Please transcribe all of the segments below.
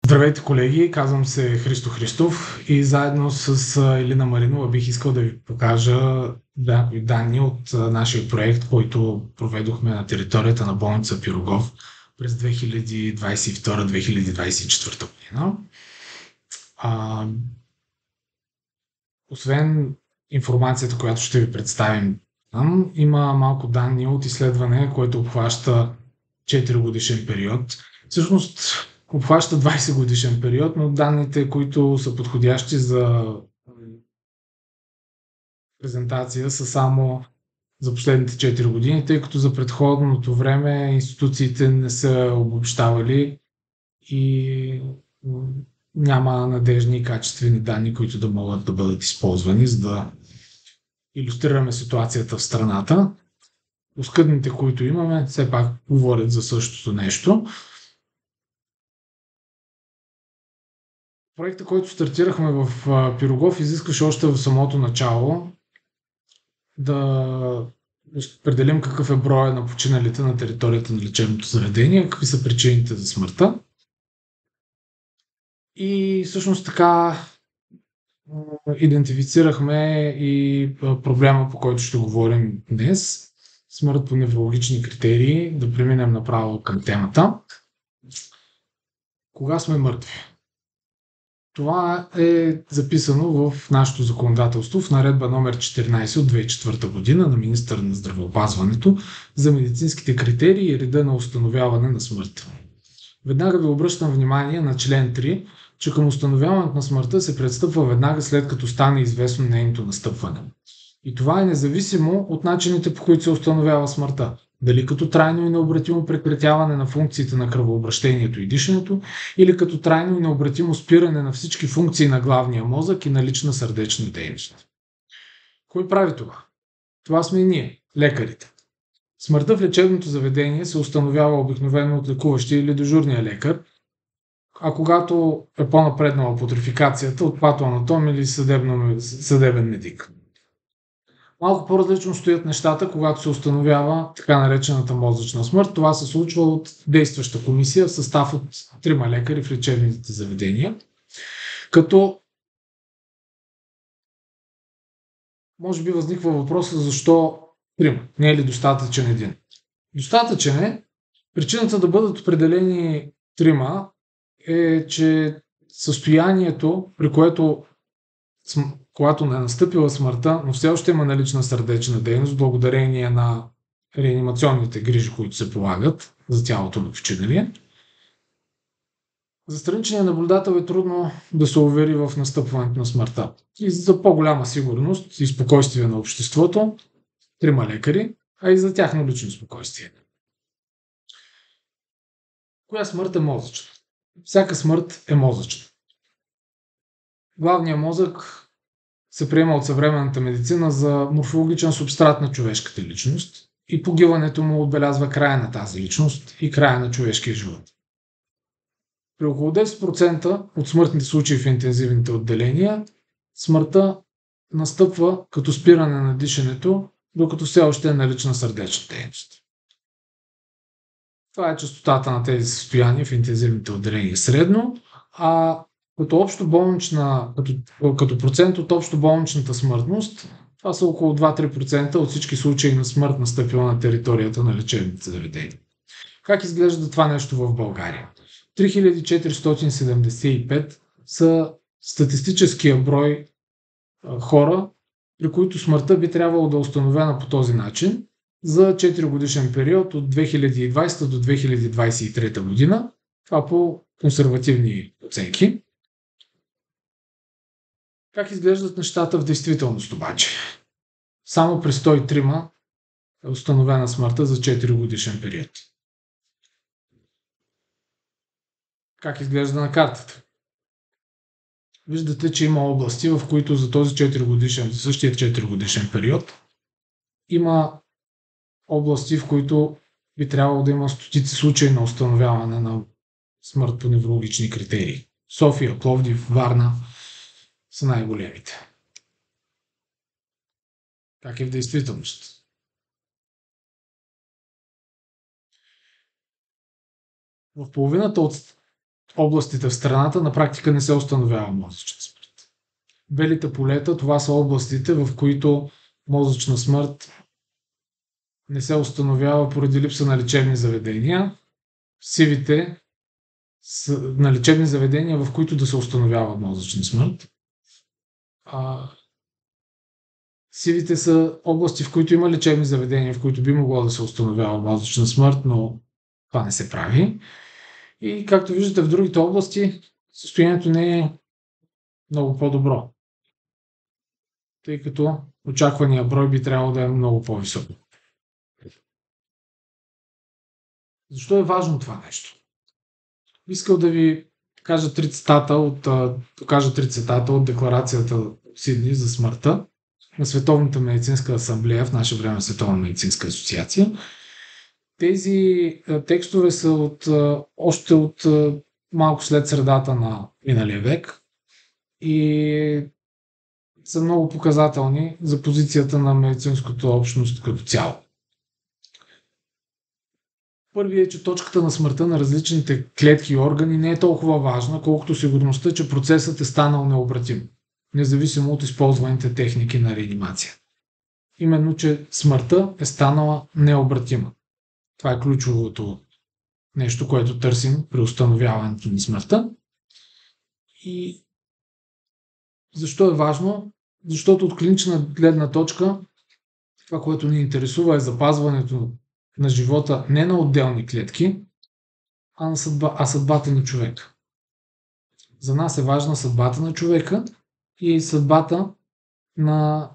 Здравейте, колеги! Казвам се Христо Христов и заедно с Елина Маринова бих искал да ви покажа някои данни от нашия проект, който проведохме на територията на болница Пирогов през 2022-2024 година. Освен информацията, която ще ви представим там, има малко данни от изследване, което обхваща 4 годишен период. Всъщност обхваща 20 годишен период, но данните, които са подходящи за презентация, са само за последните 4 години, тъй като за предходното време институциите не са обобщавали и няма надежни и качествени данни, които да могат да бъдат използвани, за да илюстрираме ситуацията в страната. Оскъдните, които имаме, все пак говорят за същото нещо. Проектът, който стартирахме в Пирогов, изискваше още в самото начало да определим какъв е броя на починалите на територията на лечебното заведение, какви са причините за смъртта. И всъщност така идентифицирахме и проблема, по който ще говорим днес. Смърт по неврологични критерии. Да преминем направо към темата. Кога сме мъртви? Това е записано в нашето законодателство в наредба номер 14 от 2004 година на министъра на здравеопазването за медицинските критерии и реда на установяване на смърт. Веднага ви обръщам внимание на член 3, че към установяването на смъртта се пристъпва веднага след като стане известно нейното настъпване. И това е независимо от начините, по които се установява смъртта. Дали като трайно и необратимо прекратяване на функциите на кръвообращението и дишането, или като трайно и необратимо спиране на всички функции на главния мозък и на лична сърдечна дейност. Кой прави това? Това сме и ние, лекарите. Смъртта в лечебното заведение се установява обикновено от лекуващия или дежурния лекар, а когато е по-напреднала путрефикацията, от патоанатом или съдебен медик. Малко по-различно стоят нещата, когато се установява така наречената мозъчна смърт. Това се случва от действаща комисия в състав от 3 лекари в лечебните заведения. Като може би възниква въпроса защо 3? Не е ли достатъчен един? Достатъчен е. Причината да бъдат определени 3 е, че състоянието, при което когато не е настъпила смъртта, но все още има налична сърдечна дейност, благодарение на реанимационните грижи, които се полагат за тялото на починалия. За страничния наблюдател е трудно да се увери в настъпването на смъртта. И за по-голяма сигурност и спокойствие на обществото, 3 лекари, а и за тяхно лично спокойствие. Коя смърт е мозъчна? Всяка смърт е мозъчна. Главният мозък се приема от съвременната медицина за морфологичен субстрат на човешката личност и погиването му отбелязва края на тази личност и края на човешкия живот. При около 10% от смъртните случаи в интензивните отделения, смъртта настъпва като спиране на дишането, докато все още е налична сърдечна дейност. Това е честотата на тези състояния в интензивните отделения средно, а като процент от общо болничната смъртност, това са около 2-3% от всички случаи на смърт, настъпила на територията на лечебните заведения. Как изглежда това нещо в България? 3475 са статистическия брой хора, при които смъртта би трябвало да е установена по този начин за 4 годишен период от 2020 до 2023 година. Това по консервативни оценки. Как изглеждат нещата в действителност обаче? Само при 103 е установена смъртта за 4 годишен период. Как изглежда на картата? Виждате, че има области, в които за този същия 4 годишен период има области, в които би трябвало да има стотици случаи на установяване на смърт по неврологични критерии. София, Пловдив, Варна са най-големите. Как е в действителност? В половината от областите в страната на практика не се установява мозъчна смърт. Белите полета, това са областите, в които мозъчна смърт не се установява поради липса на лечебни заведения. Сивите са на лечебни заведения, в които да се установява мозъчна смърт. Сивите са области, в които има лечебни заведения, в които би могло да се установява мозъчна смърт, но това не се прави. И както виждате, в другите области състоянието не е много по-добро, тъй като очаквания брой би трябвало да е много по-висок. Защо е важно това нещо? Искал да ви кажа три цитата от декларацията в Сидни за смъртта на Световната медицинска асамблея, в наше време Световна медицинска асоциация. Тези текстове са още от малко след средата на миналия век и са много показателни за позицията на медицинската общност като цяло. Първият е, че точката на смъртта на различните клетки и органи не е толкова важна, колкото сигурността, че процесът е станал необратим, независимо от използваните техники на реанимация. Именно, че смъртта е станала необратима. Това е ключовото нещо, което търсим при установяването на смъртта. И защо е важно? Защото от клинична гледна точка това, което ни интересува, е запазването на живота не на отделни клетки, а съдбата на човека. За нас е важна съдбата на човека и съдбата на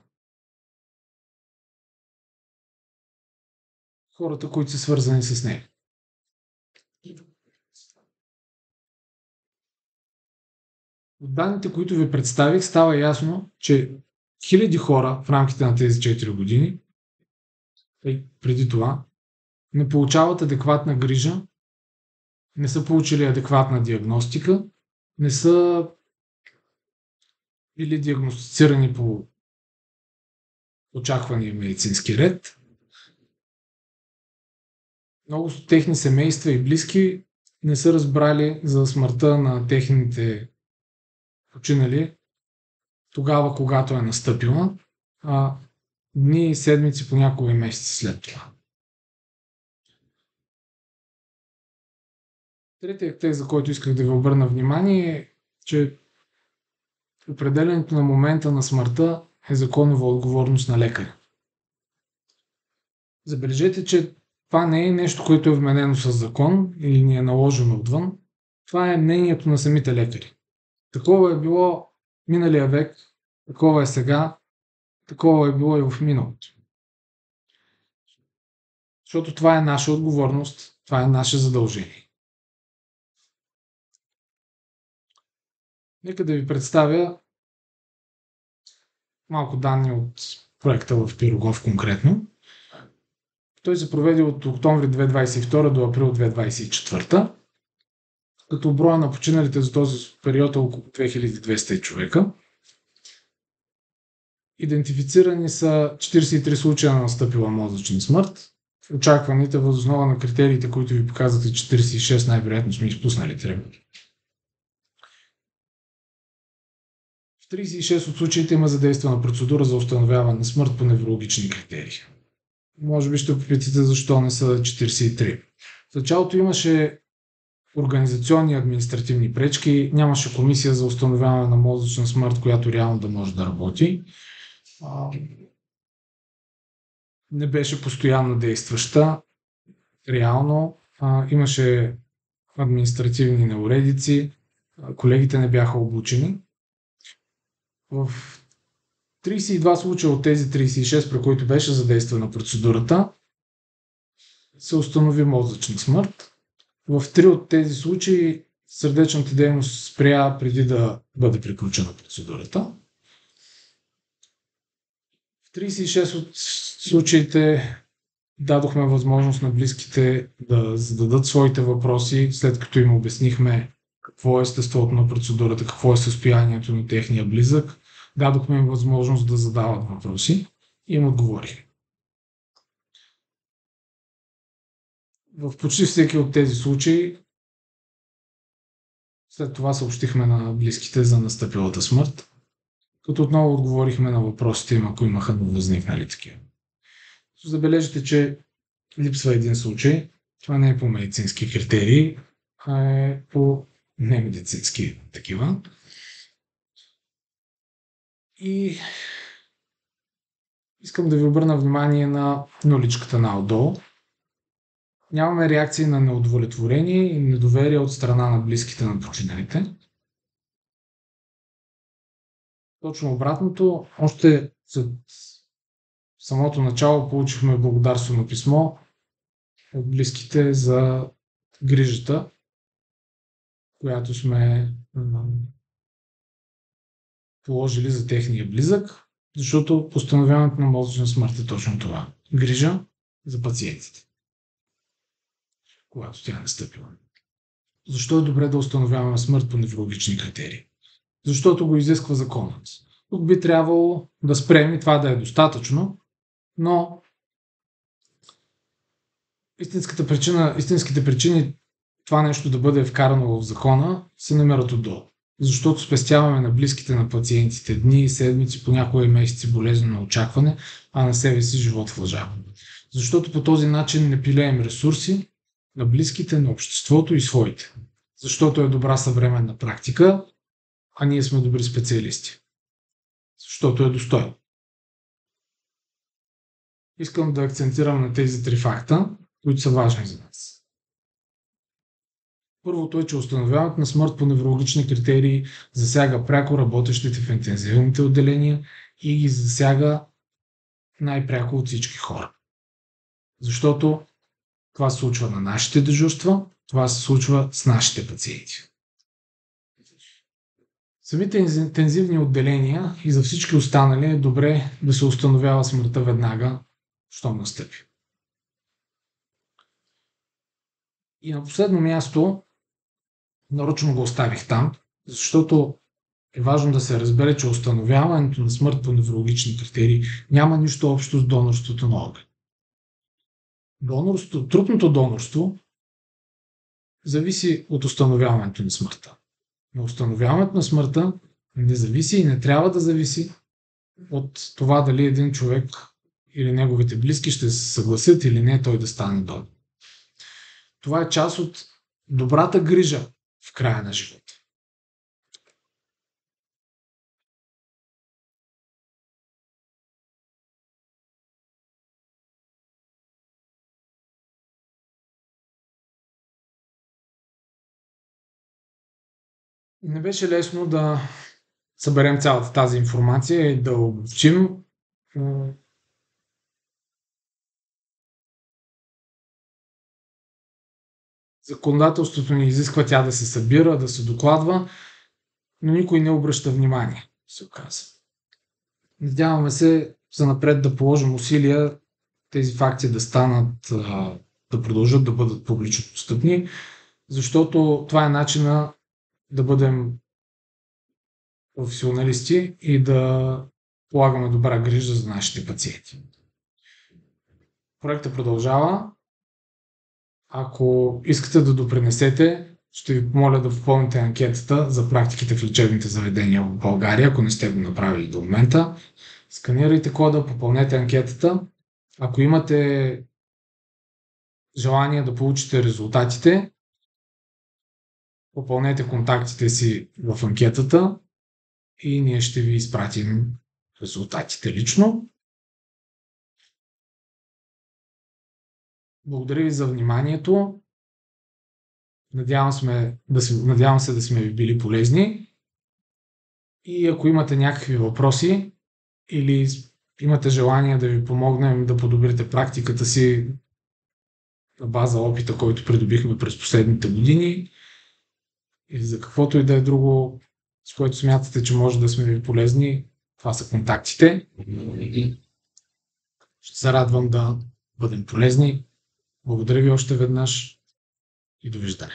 хората, които са свързани с него. От данните, които ви представих, става ясно, че хиляди хора в рамките на тези 4 години, и преди това, не получават адекватна грижа, не са получили адекватна диагностика, не са били диагностицирани по очаквания медицински ред. Много техни семейства и близки не са разбрали за смъртта на техните починали тогава, когато е настъпила, а дни и седмици, понякога и месеци след това. Третият текст, за който исках да ви обърна внимание, е, че определенето на момента на смъртта е законова отговорност на лекаря. Забележете, че това не е нещо, което е вменено с закон или ни е наложено отвън. Това е мнението на самите лекари. Такова е било миналия век, такова е сега, такова е било и в миналото. Защото това е наша отговорност, това е наше задължение. Нека да ви представя малко данни от проекта в Пирогов конкретно. Той се проведе от октомври 2022 до април 2024, като броя на починалите за този период е около 2200 човека. Идентифицирани са 43 случая на настъпила мозъчна смърт. Очакваните въз основа на критериите, които ви показвате, 46 най-вероятно сме изпуснали трябва. В 36 от случаите има задействана процедура за установяване на смърт по неврологични критерии. Може би ще попитате защо не са 43. В началото имаше организационни и административни пречки, нямаше комисия за установяване на мозъчна смърт, която реално да може да работи. Не беше постоянно действаща. Реално имаше административни неуредици, колегите не бяха обучени. В 32 случая от тези 36, при които беше задействана процедурата, се установи мозъчна смърт. В 3 от тези случаи сърдечната дейност спря преди да бъде приключена процедурата. В 36 от случаите дадохме възможност на близките да зададат своите въпроси, след като им обяснихме какво е естеството на процедурата, какво е състоянието на техния близък. Дадохме им възможност да задават въпроси и им отговорих. В почти всеки от тези случаи След това съобщихме на близките за настъпилата смърт, като отново отговорихме на въпросите им, ако имаха възникнали такива. Забележите, че липсва един случай. Това не е по медицински критерии, а е по немедицински такива. И искам да ви обърна внимание на нуличката наотдолу. Нямаме реакции на неудовлетворение и недоверие от страна на близките на починалите. Точно обратното, още в самото начало получихме благодарствено писмо от близките за грижата, която сме положили за техния близък, защото постановяването на мозъчна смърт е точно това. Грижа за пациентите, когато тя е настъпила. Защо е добре да установяваме смърт по неврологични критерии? Защото го изисква законът. Тук би трябвало да спрем и това да е достатъчно, но истинските причини това нещо да бъде вкарано в закона се намират отдолу. Защото спестяваме на близките на пациентите дни, седмици, понякога и месеци болезнено очакване, а на себе си живот в лъжа. Защото по този начин не пилеем ресурси на близките, на обществото и своите. Защото е добра съвременна практика, а ние сме добри специалисти. Защото е достойно. Искам да акцентирам на тези три факта, които са важни за нас. Първото е, че установяването на смърт по неврологични критерии засяга пряко работещите в интензивните отделения и ги засяга най-пряко от всички хора. Защото това се случва на нашите дежурства, това се случва с нашите пациенти. Самите интензивни отделения и за всички останали е добре да се установява смъртта веднага, щом настъпи. И на последно място, нарочно го оставих там, защото е важно да се разбере, че установяването на смърт по неврологични критерии няма нищо общо с донорството на орган. Трупното донорство зависи от установяването на смъртта. Но установяването на смъртта не зависи и не трябва да зависи от това дали един човек или неговите близки ще се съгласят или не той да стане донор. Това е част от добрата грижа в края на живота. Не беше лесно да съберем цялата тази информация и да обобщим. Законодателството ни изисква тя да се събира, да се докладва, но никой не обръща внимание, се оказа. Надяваме се занапред да положим усилия тези факти да станат, да продължат да бъдат публично достъпни, защото това е начина да бъдем професионалисти и да полагаме добра грижа за нашите пациенти. Проектът продължава. Ако искате да допринесете, ще ви помоля да попълните анкетата за практиките в лечебните заведения в България, ако не сте го направили до момента. Сканирайте кода, попълнете анкетата. Ако имате желание да получите резултатите, попълнете контактите си в анкетата и ние ще ви изпратим резултатите лично. Благодаря ви за вниманието. Надявам се да сме ви били полезни. И ако имате някакви въпроси или имате желание да ви помогнем да подобрите практиката си на база опита, който придобихме през последните години, или за каквото и да е друго, с което смятате, че може да сме ви полезни, това са контактите. Ще се радвам да бъдем полезни. Благодаря ви още веднъж и довиждане.